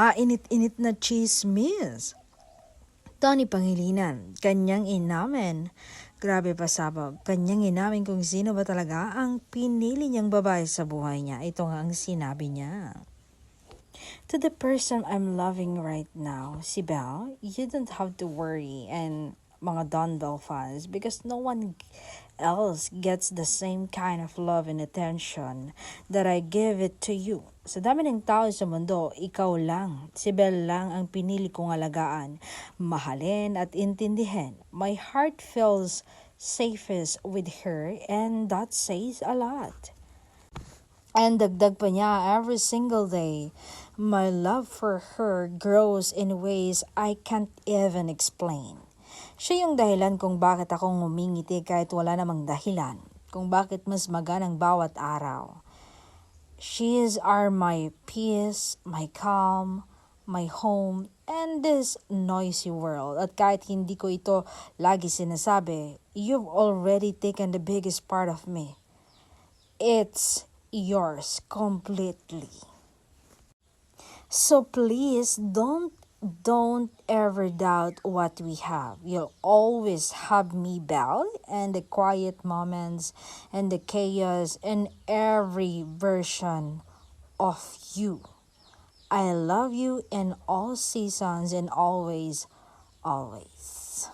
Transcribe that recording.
mainit-init na chismis. Tony Pangilinan, kanyang inamin. Grabe pasabog, kanyang inamin kung sino ba talaga ang pinili niyang babae sa buhay niya. Ito nga ang sinabi niya. To the person I'm loving right now, si Belle, you don't have to worry, and mga Don Bell fans, because no one else gets the same kind of love and attention that I give it to you. Sa dami ng tao sa mundo, ikaw lang, si Belle lang ang pinili kong alagaan, mahalin at intindihin. My heart feels safest with her, and that says a lot. And dagdag pa niya, every single day, my love for her grows in ways I can't even explain. Siya yung dahilan kung bakit ako ngumingiti kahit wala namang dahilan, kung bakit mas maganang bawat araw. She is my peace, my calm, my home, and this noisy world. At kahit hindi ko ito lagi sinasabi, you've already taken the biggest part of me. It's yours completely. So please don't ever doubt what we have. You'll always have me, Belle, and the quiet moments and the chaos and every version of you. I love you in all seasons and always, always.